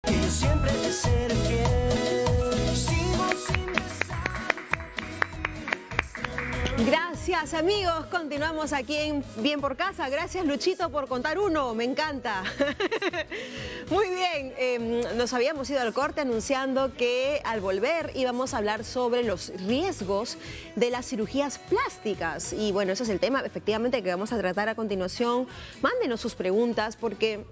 Yo siempre te seré fiel. Sigo sin Gracias amigos, continuamos aquí en Bien por Casa. Gracias Luchito por contar uno, me encanta. Muy bien, nos habíamos ido al corte anunciando que al volver íbamos a hablar sobre los riesgos de las cirugías plásticas. Y bueno, ese es el tema efectivamente que vamos a tratar a continuación. Mándenos sus preguntas porque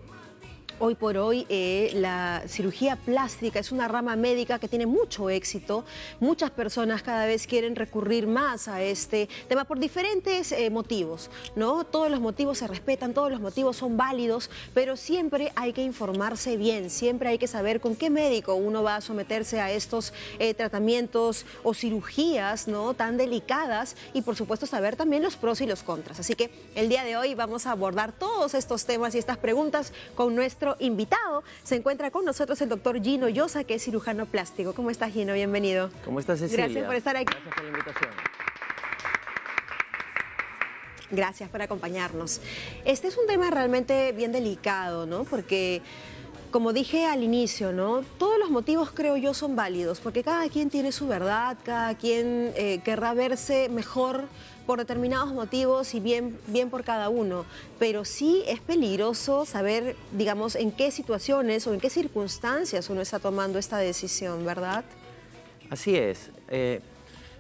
hoy por hoy la cirugía plástica es una rama médica que tiene mucho éxito. Muchas personas cada vez quieren recurrir más a este tema por diferentes motivos, ¿no? Todos los motivos se respetan, todos los motivos son válidos, pero siempre hay que informarse bien, siempre hay que saber con qué médico uno va a someterse a estos tratamientos o cirugías, ¿no?, tan delicadas, y por supuesto saber también los pros y los contras. Así que el día de hoy vamos a abordar todos estos temas y estas preguntas con nuestro invitado. Se encuentra con nosotros el doctor Gino Llosa, que es cirujano plástico. ¿Cómo estás, Gino? Bienvenido. ¿Cómo estás, Cecilia? Gracias por estar aquí. Gracias por la invitación. Gracias por acompañarnos. Este es un tema realmente bien delicado, ¿no? Porque, como dije al inicio, ¿no?, todos los motivos, creo yo, son válidos, porque cada quien tiene su verdad, cada quien querrá verse mejor por determinados motivos y bien por cada uno, pero sí es peligroso saber, digamos, en qué situaciones o en qué circunstancias uno está tomando esta decisión, ¿verdad? Así es.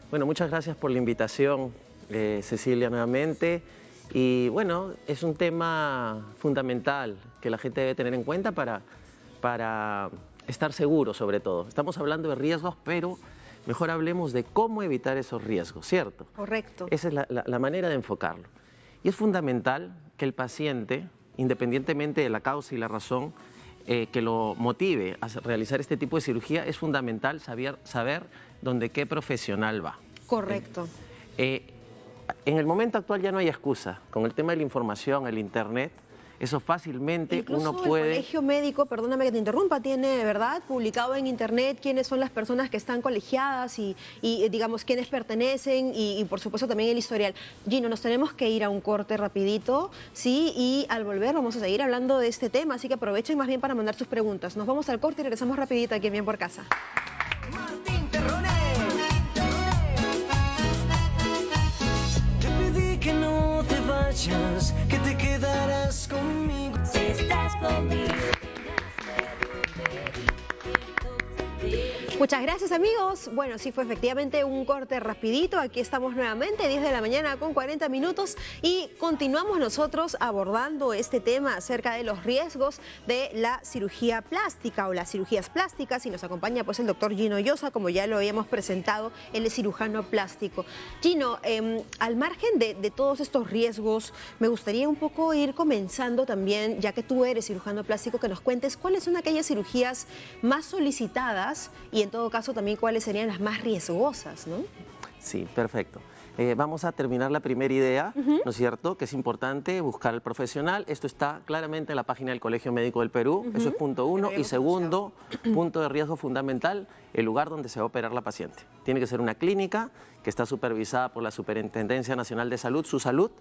Bueno, muchas gracias por la invitación, Cecilia, nuevamente. Y bueno, es un tema fundamental que la gente debe tener en cuenta para estar seguro, sobre todo. Estamos hablando de riesgos, pero mejor hablemos de cómo evitar esos riesgos, ¿cierto? Correcto. Esa es la manera de enfocarlo. Y es fundamental que el paciente, independientemente de la causa y la razón que lo motive a realizar este tipo de cirugía, es fundamental saber dónde qué profesional va. Correcto. En el momento actual ya no hay excusa. Con el tema de la información, el internet, eso fácilmente Incluso uno puede... el colegio médico, perdóname que te interrumpa, tiene, ¿verdad?, publicado en internet quiénes son las personas que están colegiadas y digamos, quiénes pertenecen y por supuesto también el historial. Gino, nos tenemos que ir a un corte rapidito, ¿sí? Y al volver vamos a seguir hablando de este tema, así que aprovechen más bien para mandar sus preguntas. Nos vamos al corte y regresamos rapidito aquí en Bien por Casa. Martín Terrones. Te pedí que no te vayas, que te quedaras conmigo. Si estás conmigo, Muchas gracias amigos. Bueno, sí fue efectivamente un corte rapidito. Aquí estamos nuevamente, 10 de la mañana con 40 minutos y continuamos nosotros abordando este tema acerca de los riesgos de la cirugía plástica o las cirugías plásticas, y nos acompaña pues el doctor Gino Llosa, como ya lo habíamos presentado, él es cirujano plástico. Gino, al margen de todos estos riesgos, me gustaría un poco ir comenzando también, ya que tú eres cirujano plástico, que nos cuentes cuáles son aquellas cirugías más solicitadas y en todo caso también cuáles serían las más riesgosas, ¿no? Sí, perfecto. Vamos a terminar la primera idea, ¿no es cierto?, que es importante buscar al profesional. Esto está claramente en la página del Colegio Médico del Perú, eso es punto uno. Y segundo, punto de riesgo fundamental, el lugar donde se va a operar la paciente. Tiene que ser una clínica que está supervisada por la Superintendencia Nacional de Salud, su salud,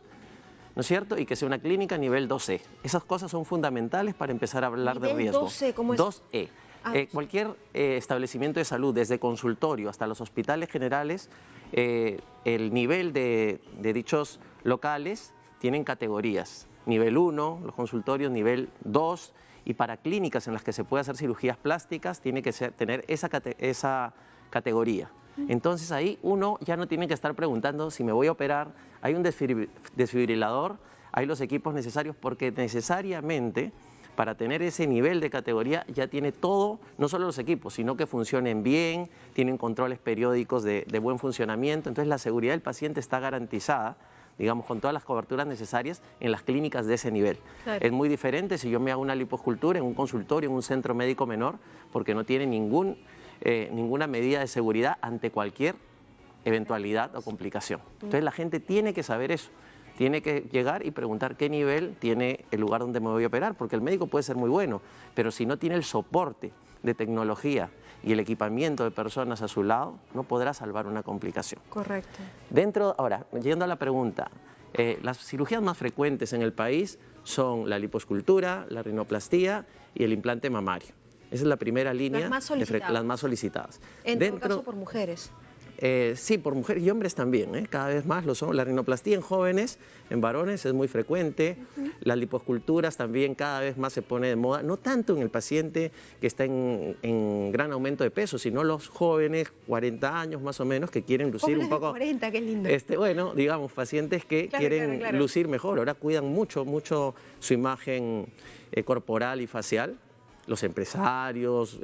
¿no es cierto?, y que sea una clínica nivel 2E. Esas cosas son fundamentales para empezar a hablar de riesgo. 2E, ¿cómo es? 2E. Cualquier establecimiento de salud, desde consultorio hasta los hospitales generales, el nivel de dichos locales tienen categorías. Nivel 1, los consultorios, nivel 2, y para clínicas en las que se puede hacer cirugías plásticas tiene que tener esa categoría. Entonces ahí uno ya no tiene que estar preguntando si me voy a operar, hay un desfibrilador, hay los equipos necesarios, porque necesariamente para tener ese nivel de categoría ya tiene todo, no solo los equipos, sino que funcionen bien, tienen controles periódicos de buen funcionamiento. Entonces la seguridad del paciente está garantizada, digamos, con todas las coberturas necesarias en las clínicas de ese nivel. Claro. Es muy diferente si yo me hago una liposcultura en un consultorio, en un centro médico menor, porque no tiene ninguna medida de seguridad ante cualquier eventualidad o complicación. Entonces la gente tiene que saber eso. Tiene que llegar y preguntar qué nivel tiene el lugar donde me voy a operar, porque el médico puede ser muy bueno, pero si no tiene el soporte de tecnología y el equipamiento de personas a su lado, no podrá salvar una complicación. Correcto. Ahora, yendo a la pregunta, las cirugías más frecuentes en el país son la liposcultura, la rinoplastía y el implante mamario. Esa es la primera línea. Las más solicitadas. Las más solicitadas. En todo caso, por mujeres. Sí, por mujeres y hombres también, cada vez más lo son. La rinoplastía en jóvenes, en varones es muy frecuente. Las lipoesculturas también cada vez más se pone de moda, no tanto en el paciente que está en gran aumento de peso, sino los jóvenes, 40 años más o menos, que quieren lucir un poco... 40, qué lindo. Bueno, digamos, pacientes que quieren lucir mejor. Ahora cuidan mucho su imagen corporal y facial. Los empresarios,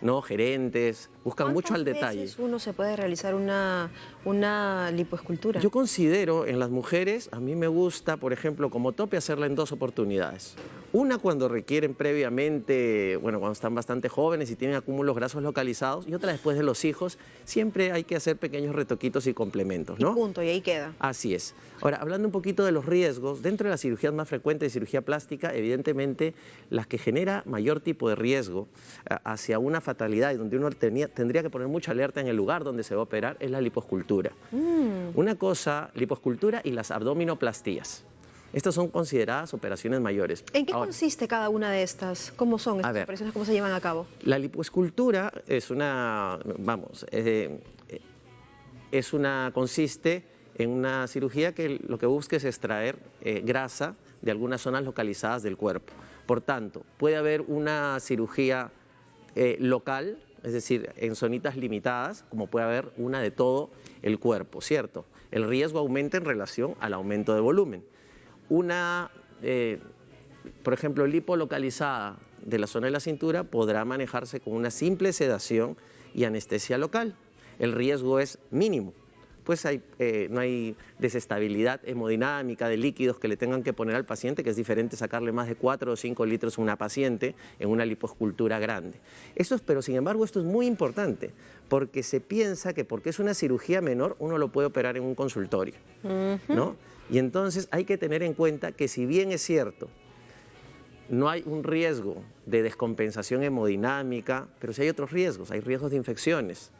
¿no? Gerentes, buscan mucho al detalle. ¿Cuántas veces uno se puede realizar una lipoescultura? Yo considero en las mujeres, a mí me gusta, por ejemplo, como tope hacerla en 2 oportunidades. Una cuando requieren previamente, bueno, cuando están bastante jóvenes y tienen acúmulos grasos localizados, y otra después de los hijos. Siempre hay que hacer pequeños retoquitos y complementos, ¿no? Y punto, y ahí queda. Así es. Ahora, hablando un poquito de los riesgos, dentro de las cirugías más frecuentes de cirugía plástica, evidentemente, las que genera mayor tipo de riesgo hacia una fatalidad y donde uno tendría que poner mucha alerta en el lugar donde se va a operar es la lipoescultura. Una cosa, lipoescultura y las abdominoplastías. Estas son consideradas operaciones mayores. ¿En qué consiste cada una de estas? ¿Cómo son estas operaciones? ¿Cómo se llevan a cabo? La lipoescultura es consiste en una cirugía que lo que busca es extraer grasa de algunas zonas localizadas del cuerpo. Por tanto, puede haber una cirugía local, es decir, en zonitas limitadas, como puede haber una de todo el cuerpo, ¿cierto? El riesgo aumenta en relación al aumento de volumen. Por ejemplo, lipo localizada de la zona de la cintura podrá manejarse con una simple sedación y anestesia local. El riesgo es mínimo, pues no hay desestabilidad hemodinámica de líquidos que le tengan que poner al paciente, que es diferente sacarle más de 4 o 5 litros a una paciente en una lipoescultura grande. Pero sin embargo esto es muy importante, porque se piensa que porque es una cirugía menor uno lo puede operar en un consultorio, ¿no? Y entonces hay que tener en cuenta que si bien es cierto, no hay un riesgo de descompensación hemodinámica, pero sí hay otros riesgos, hay riesgos de infecciones.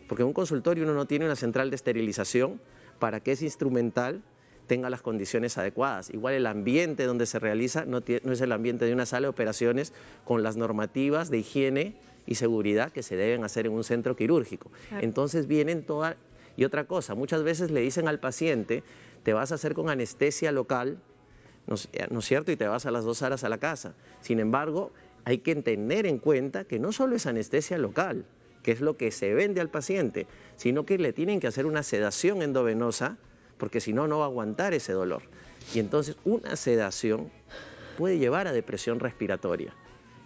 Porque en un consultorio uno no tiene una central de esterilización para que ese instrumental tenga las condiciones adecuadas. Igual el ambiente donde se realiza no es el ambiente de una sala de operaciones con las normativas de higiene y seguridad que se deben hacer en un centro quirúrgico. Claro. Entonces vienen todas... Y otra cosa, muchas veces le dicen al paciente, te vas a hacer con anestesia local, ¿no es cierto? Y te vas a las 2 horas a la casa. Sin embargo, hay que tener en cuenta que no solo es anestesia local, que es lo que se vende al paciente, sino que le tienen que hacer una sedación endovenosa, porque si no, no va a aguantar ese dolor. Y entonces una sedación puede llevar a depresión respiratoria.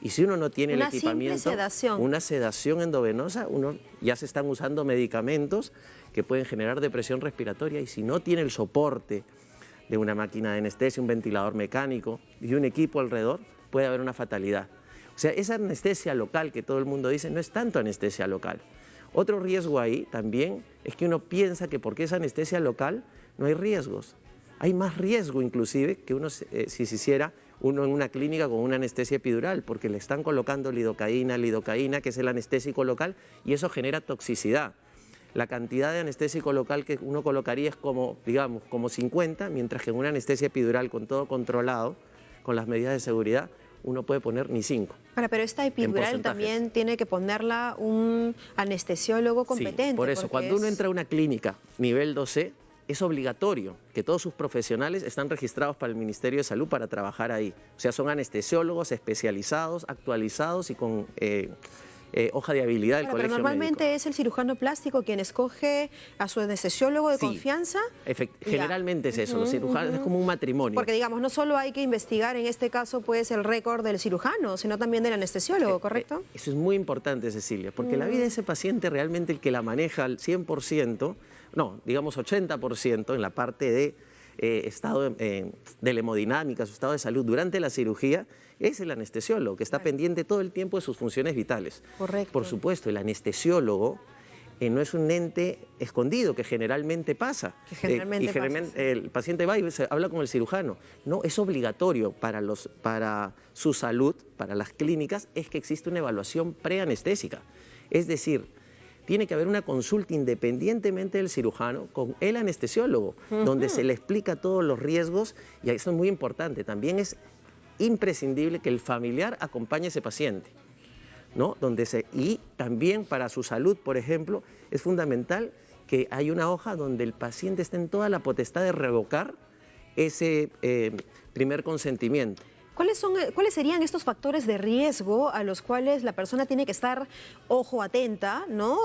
Y si uno no tiene el equipamiento, una sedación endovenosa, ya se están usando medicamentos que pueden generar depresión respiratoria, y si no tiene el soporte de una máquina de anestesia, un ventilador mecánico y un equipo alrededor, puede haber una fatalidad. O sea, esa anestesia local que todo el mundo dice no es tanto anestesia local. Otro riesgo ahí también es que uno piensa que porque es anestesia local no hay riesgos. Hay más riesgo inclusive que uno si se hiciera uno en una clínica con una anestesia epidural, porque le están colocando lidocaína, que es el anestésico local, y eso genera toxicidad. La cantidad de anestésico local que uno colocaría es como 50, mientras que en una anestesia epidural con todo controlado, con las medidas de seguridad, uno puede poner ni 5. Pero esta epidural también tiene que ponerla un anestesiólogo competente. Sí, por eso, cuando uno entra a una clínica nivel 2C, es obligatorio que todos sus profesionales están registrados para el Ministerio de Salud para trabajar ahí. O sea, son anestesiólogos especializados, actualizados y con hoja de habilidad del colegio médico. Pero normalmente es el cirujano plástico quien escoge a su anestesiólogo de confianza. Generalmente es eso, los cirujanos es como un matrimonio. Porque digamos, no solo hay que investigar en este caso pues el récord del cirujano, sino también del anestesiólogo, ¿correcto? Eso es muy importante, Cecilia, porque la vida de ese paciente realmente el que la maneja al 100%, no, digamos 80% en la parte de estado de la hemodinámica, su estado de salud durante la cirugía, es el anestesiólogo, que está pendiente todo el tiempo de sus funciones vitales. Correcto. Por supuesto, el anestesiólogo no es un ente escondido, que generalmente pasa. El paciente va y habla con el cirujano. No, es obligatorio para su salud, para las clínicas, es que existe una evaluación preanestésica. Es decir, tiene que haber una consulta independientemente del cirujano con el anestesiólogo, donde se le explica todos los riesgos, y eso es muy importante. También es imprescindible que el familiar acompañe a ese paciente, ¿no? Y también para su salud, por ejemplo, es fundamental que hay una hoja donde el paciente esté en toda la potestad de revocar ese primer consentimiento. ¿Cuáles serían estos factores de riesgo a los cuales la persona tiene que estar, ojo, atenta, ¿no?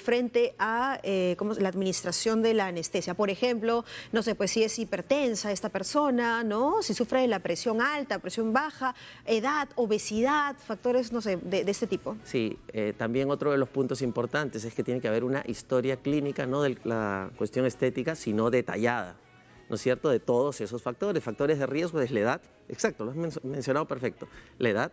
Frente a la administración de la anestesia? Por ejemplo, no sé, pues si es hipertensa esta persona, ¿no? Si sufre de la presión alta, presión baja, edad, obesidad, factores, no sé, de este tipo. Sí, también otro de los puntos importantes es que tiene que haber una historia clínica, no de la cuestión estética, sino detallada, ¿no es cierto?, de todos esos factores. Factores de riesgo es la edad, exacto, lo has mencionado perfecto, la edad,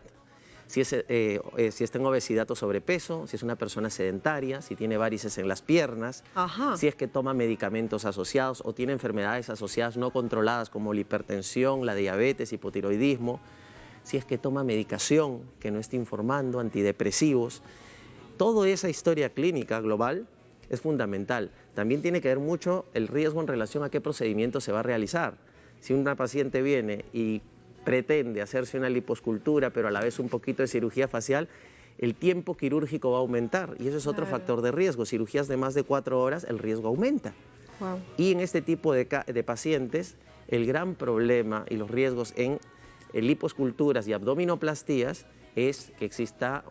si está en obesidad o sobrepeso, si es una persona sedentaria, si tiene varices en las piernas, Ajá. si es que toma medicamentos asociados o tiene enfermedades asociadas no controladas como la hipertensión, la diabetes, hipotiroidismo, si es que toma medicación que no esté informando, antidepresivos. Toda esa historia clínica global es fundamental. También tiene que ver mucho el riesgo en relación a qué procedimiento se va a realizar. Si una paciente viene y pretende hacerse una liposcultura, pero a la vez un poquito de cirugía facial, el tiempo quirúrgico va a aumentar y eso es otro factor de riesgo. Cirugías de más de 4 horas, el riesgo aumenta. Wow. Y en este tipo de pacientes, el gran problema y los riesgos en liposculturas y abdominoplastías es que exista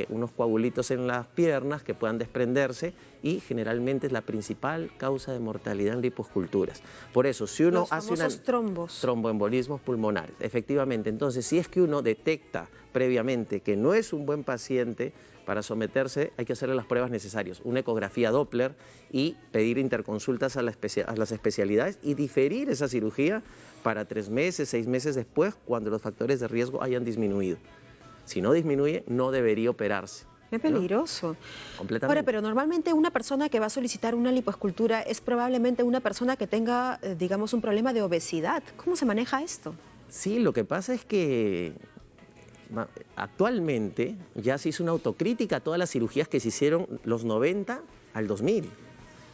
unos coagulitos en las piernas que puedan desprenderse y generalmente es la principal causa de mortalidad en liposculturas. Por eso, si uno hace tromboembolismos pulmonares, efectivamente, entonces si es que uno detecta previamente que no es un buen paciente para someterse, hay que hacerle las pruebas necesarias, una ecografía Doppler y pedir interconsultas a las especialidades y diferir esa cirugía para 3 meses, 6 meses después, cuando los factores de riesgo hayan disminuido. Si no disminuye, no debería operarse. Qué peligroso. Completamente. Ahora, pero normalmente una persona que va a solicitar una lipoescultura es probablemente una persona que tenga, digamos, un problema de obesidad. ¿Cómo se maneja esto? Sí, lo que pasa es que actualmente ya se hizo una autocrítica a todas las cirugías que se hicieron los 90 al 2000.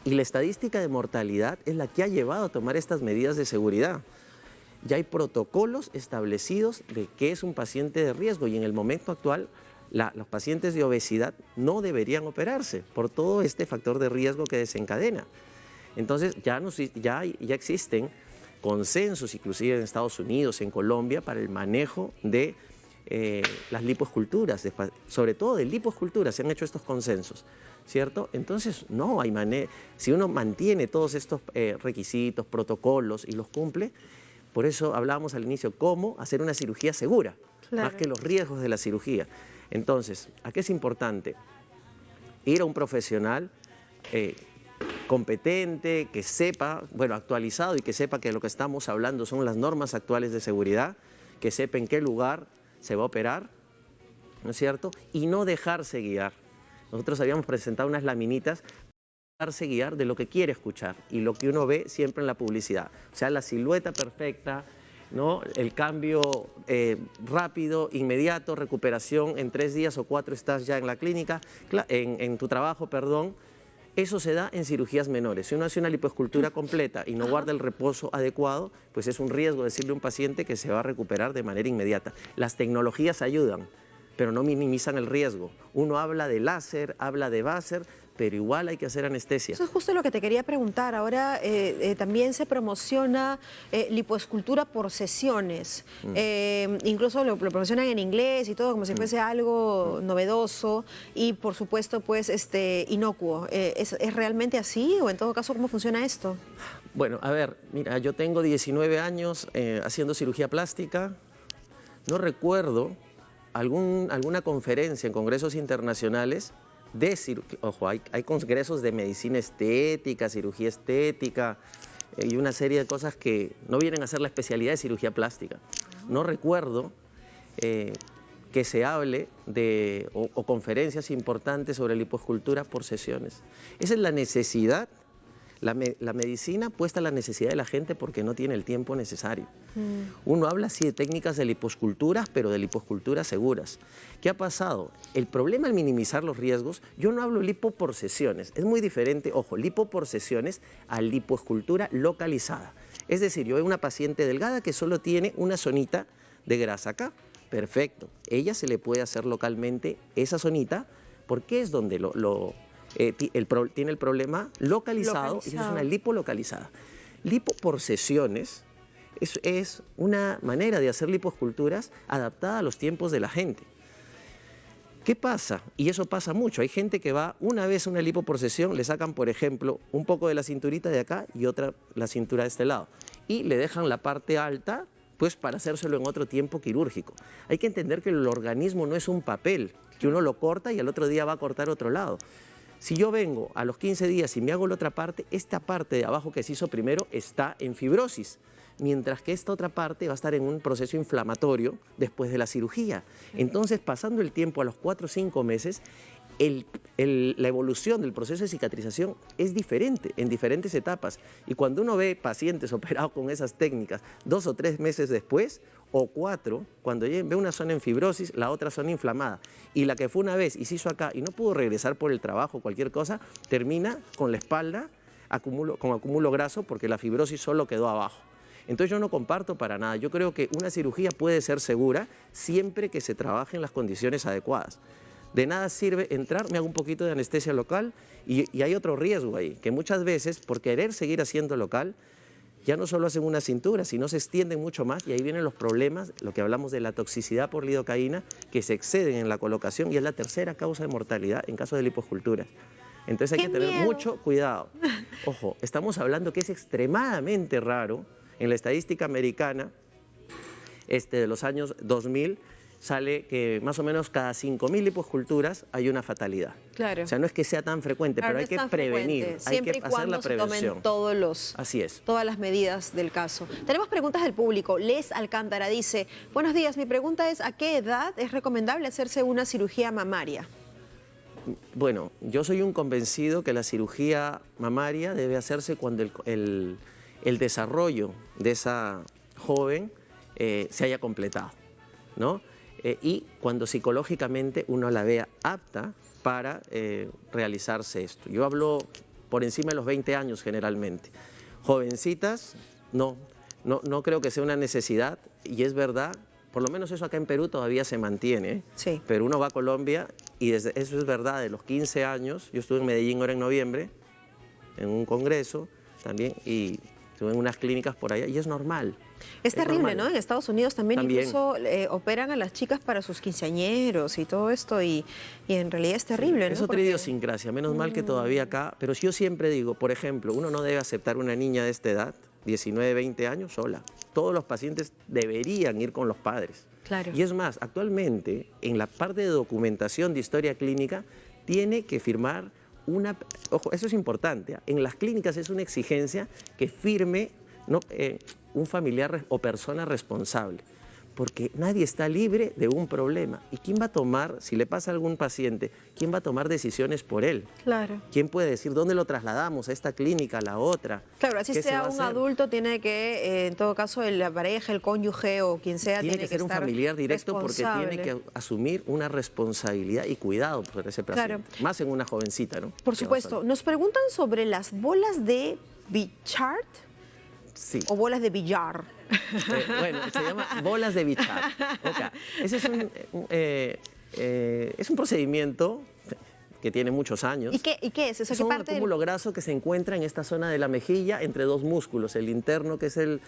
Y la estadística de mortalidad es la que ha llevado a tomar estas medidas de seguridad. Ya hay protocolos establecidos de qué es un paciente de riesgo y en el momento actual los pacientes de obesidad no deberían operarse por todo este factor de riesgo que desencadena. Entonces ya existen consensos, inclusive en Estados Unidos, en Colombia, para el manejo de las lipoesculturas, sobre todo de lipoesculturas se han hecho estos consensos, ¿cierto? Entonces no hay manera, si uno mantiene todos estos requisitos, protocolos y los cumple. Por eso hablábamos al inicio, cómo hacer una cirugía segura, más que los riesgos de la cirugía. Entonces, ¿a qué es importante? Ir a un profesional competente, que sepa, bueno, actualizado y que sepa que lo que estamos hablando son las normas actuales de seguridad, que sepa en qué lugar se va a operar, ¿no es cierto? Y no dejarse guiar. Nosotros habíamos presentado unas laminitas, dejarse guiar de lo que quiere escuchar y lo que uno ve siempre en la publicidad. O sea, la silueta perfecta, ¿no? El cambio rápido, inmediato, recuperación, en 3 días o 4 estás ya en la clínica, en tu trabajo, perdón. Eso se da en cirugías menores. Si uno hace una lipoescultura completa y no guarda el reposo adecuado, pues es un riesgo decirle a un paciente que se va a recuperar de manera inmediata. Las tecnologías ayudan, pero no minimizan el riesgo. Uno habla de láser, habla de Vaser, pero igual hay que hacer anestesia. Eso es justo lo que te quería preguntar. Ahora también se promociona lipoescultura por sesiones. Incluso lo promocionan en inglés y todo como si fuese algo novedoso y por supuesto pues inocuo. ¿Es realmente así o en todo caso cómo funciona esto? Bueno, a ver, mira, yo tengo 19 años haciendo cirugía plástica. No recuerdo alguna conferencia en congresos internacionales ojo, hay congresos de medicina estética, cirugía estética y una serie de cosas que no vienen a ser la especialidad de cirugía plástica. No recuerdo que se hable de o conferencias importantes sobre lipoescultura por sesiones. Esa es la necesidad. La medicina puesta a la necesidad de la gente porque no tiene el tiempo necesario. Uno habla sí de técnicas de lipoesculturas, pero de lipoesculturas seguras. ¿Qué ha pasado? El problema al minimizar los riesgos, yo no hablo lipo por sesiones, es muy diferente, ojo, lipo por sesiones a lipoescultura localizada. Es decir, yo veo una paciente delgada que solo tiene una zonita de grasa acá, perfecto. Ella se le puede hacer localmente esa zonita porque es donde tiene el problema localizado, y es una lipo localizada. Lipo por sesiones es una manera de hacer lipoesculturas adaptada a los tiempos de la gente. ¿Qué pasa? Y eso pasa mucho. Hay gente que va una vez a una lipo por sesión, le sacan, por ejemplo, un poco de la cinturita de acá y otra la cintura de este lado. Y le dejan la parte alta, pues para hacérselo en otro tiempo quirúrgico. Hay que entender que el organismo no es un papel, que uno lo corta y al otro día va a cortar otro lado. Si yo vengo a los 15 días y me hago la otra parte, esta parte de abajo que se hizo primero está en fibrosis, mientras que esta otra parte va a estar en un proceso inflamatorio después de la cirugía. Entonces, pasando el tiempo a los 4 o 5 meses, la evolución del proceso de cicatrización es diferente en diferentes etapas. Y cuando uno ve pacientes operados con esas técnicas 2 o 3 meses después, o 4, cuando ve una zona en fibrosis, la otra zona inflamada, y la que fue una vez y se hizo acá y no pudo regresar por el trabajo o cualquier cosa, termina con la espalda con acúmulo graso porque la fibrosis solo quedó abajo. Entonces yo no comparto para nada. Yo creo que una cirugía puede ser segura siempre que se trabaje en las condiciones adecuadas. De nada sirve entrar, me hago un poquito de anestesia local y hay otro riesgo ahí, que muchas veces por querer seguir haciendo local, ya no solo hacen una cintura, sino se extienden mucho más y ahí vienen los problemas, lo que hablamos de la toxicidad por lidocaína, que se exceden en la colocación y es la tercera causa de mortalidad en caso de lipoesculturas. Entonces hay que tener mucho cuidado. Ojo, estamos hablando que es extremadamente raro. En la estadística americana de los años 2000 sale que más o menos cada 5.000 lipoesculturas hay una fatalidad. Claro. O sea, no es que sea tan frecuente, pero hay que prevenir, hay que hacer la prevención. Así es. Todas las medidas del caso. Tenemos preguntas del público. Les Alcántara dice, buenos días, mi pregunta es, ¿a qué edad es recomendable hacerse una cirugía mamaria? Bueno, yo soy un convencido que la cirugía mamaria debe hacerse cuando el desarrollo de esa joven se haya completado, ¿no? Y cuando psicológicamente uno la vea apta para realizarse esto. Yo hablo por encima de los 20 años generalmente. Jovencitas, no creo que sea una necesidad y es verdad, por lo menos eso acá en Perú todavía se mantiene. Sí. Pero uno va a Colombia y eso es verdad, de los 15 años, yo estuve en Medellín ahora en noviembre, en un congreso también, y estuve en unas clínicas por allá y es normal. Es terrible, ¿no? En Estados Unidos también. Incluso operan a las chicas para sus quinceañeros y todo esto y en realidad es terrible, ¿no? Es otra idiosincrasia, menos mal que todavía acá, pero yo siempre digo, por ejemplo, uno no debe aceptar una niña de esta edad, 19, 20 años, sola. Todos los pacientes deberían ir con los padres. Claro. Y es más, actualmente en la parte de documentación de historia clínica tiene que firmar ojo, eso es importante, en las clínicas es una exigencia que firme un familiar o persona responsable, porque nadie está libre de un problema. ¿Y quién va a tomar, si le pasa a algún paciente, quién va a tomar decisiones por él? Claro. ¿Quién puede decir dónde lo trasladamos, a esta clínica, a la otra? Claro, así sea un adulto, tiene que, en todo caso, la pareja, el cónyuge o quien sea, tiene que ser un familiar directo porque tiene que asumir una responsabilidad y cuidado por ese paciente. Claro. Más en una jovencita, ¿no? Por supuesto. Nos preguntan sobre las bolas de Bichard. Sí. O bolas de billar. Bueno, se llama bolas de Bichard. Okay. Ese es un procedimiento que tiene muchos años. ¿Y qué es? Es un acúmulo graso que se encuentra en esta zona de la mejilla entre dos músculos, el interno, que es el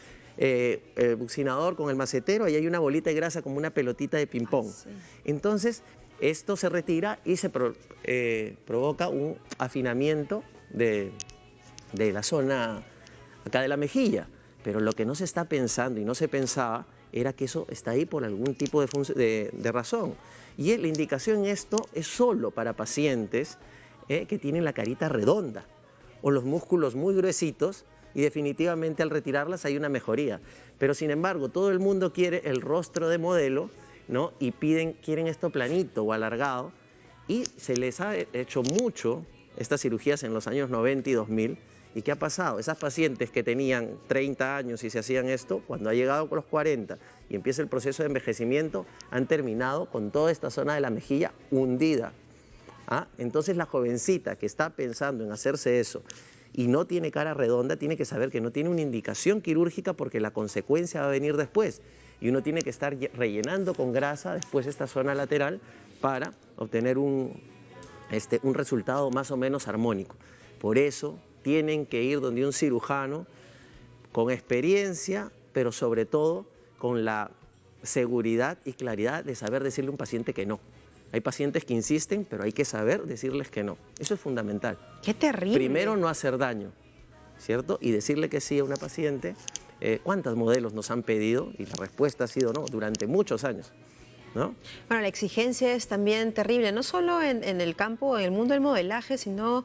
buccinador con el macetero, y hay una bolita de grasa como una pelotita de ping-pong. Sí. Entonces, esto se retira y se provoca un afinamiento de la zona acá de la mejilla, pero lo que no se está pensando y no se pensaba era que eso está ahí por algún tipo de razón. Y la indicación en esto es solo para pacientes que tienen la carita redonda o los músculos muy gruesitos y definitivamente al retirarlas hay una mejoría. Pero sin embargo, todo el mundo quiere el rostro de modelo, ¿no? Y quieren esto planito o alargado y se les ha hecho mucho estas cirugías en los años 90 y 2000. ¿Y qué ha pasado? Esas pacientes que tenían 30 años y se hacían esto, cuando ha llegado con los 40 y empieza el proceso de envejecimiento, han terminado con toda esta zona de la mejilla hundida. Entonces la jovencita que está pensando en hacerse eso y no tiene cara redonda, tiene que saber que no tiene una indicación quirúrgica porque la consecuencia va a venir después. Y uno tiene que estar rellenando con grasa después esta zona lateral para obtener un resultado más o menos armónico. Por eso tienen que ir donde un cirujano con experiencia, pero sobre todo con la seguridad y claridad de saber decirle a un paciente que no. Hay pacientes que insisten, pero hay que saber decirles que no. Eso es fundamental. ¡Qué terrible! Primero, no hacer daño, ¿cierto? Y decirle que sí a una paciente. ¿Cuántos modelos nos han pedido? Y la respuesta ha sido no, durante muchos años, ¿no? Bueno, la exigencia es también terrible, no solo en el campo, en el mundo del modelaje, sino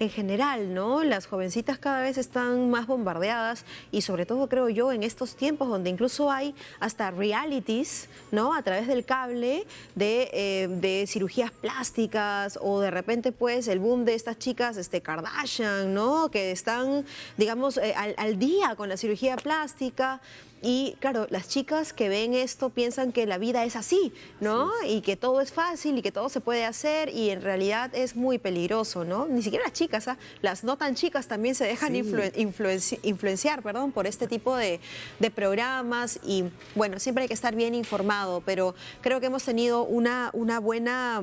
en general, ¿no? Las jovencitas cada vez están más bombardeadas y sobre todo, creo yo, en estos tiempos donde incluso hay hasta realities, ¿no? A través del cable de cirugías plásticas o de repente, pues, el boom de estas chicas Kardashian, ¿no? Que están, digamos, al día con la cirugía plástica. Y claro, las chicas que ven esto piensan que la vida es así, ¿no? Sí. Y que todo es fácil y que todo se puede hacer y en realidad es muy peligroso, ¿no? Ni siquiera las chicas, ¿eh? Las no tan chicas también se dejan influenciar, perdón, por este tipo de programas y bueno, siempre hay que estar bien informado, pero creo que hemos tenido una buena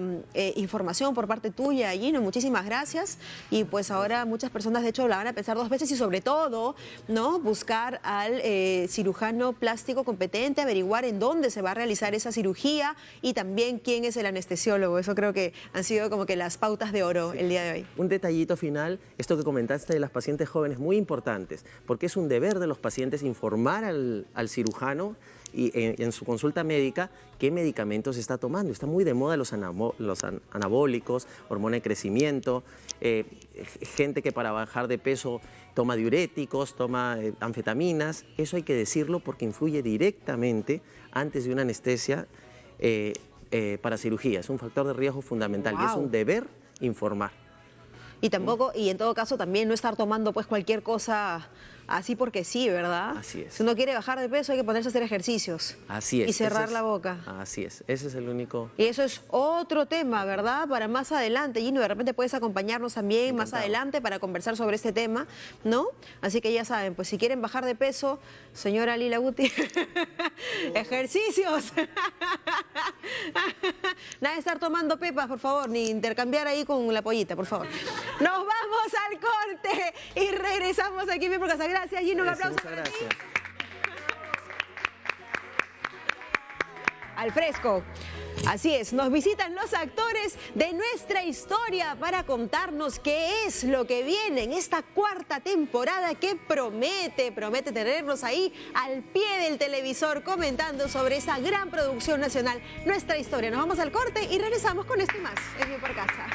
información por parte tuya, Gino, muchísimas gracias y pues ahora muchas personas de hecho la van a pensar 2 veces y sobre todo, ¿no? Buscar al cirujano plástico competente, averiguar en dónde se va a realizar esa cirugía y también quién es el anestesiólogo. Eso creo que han sido como que las pautas de oro el día de hoy. Un detallito final, esto que comentaste de las pacientes jóvenes, muy importantes, porque es un deber de los pacientes informar al cirujano y en su consulta médica qué medicamentos está tomando. Está muy de moda los anabólicos, hormona de crecimiento, gente que para bajar de peso toma diuréticos, toma anfetaminas. Eso hay que decirlo porque influye directamente antes de una anestesia para cirugía. Es un factor de riesgo fundamental y es un deber informar. Y tampoco, y en todo caso también no estar tomando pues cualquier cosa así porque sí, ¿verdad? Así es. Si uno quiere bajar de peso hay que ponerse a hacer ejercicios. Así es. Y cerrar la boca. Así es, ese es el único. Y eso es otro tema, ¿verdad? Para más adelante, Gino, de repente puedes acompañarnos también Encantado. Más adelante para conversar sobre este tema, ¿no? Así que ya saben, pues si quieren bajar de peso, señora Lila Guti, ejercicios. Nada de estar tomando pepas, por favor, ni intercambiar ahí con la pollita, por favor. Nos vamos al corte y regresamos aquí en Bien por Casa. Gracias, Gino, un aplauso para ti. Al fresco. Así es, nos visitan los actores de nuestra historia para contarnos qué es lo que viene en esta 4ª temporada que promete tenernos ahí al pie del televisor comentando sobre esa gran producción nacional, nuestra historia. Nos vamos al corte y regresamos con esto y más en Bien por Casa.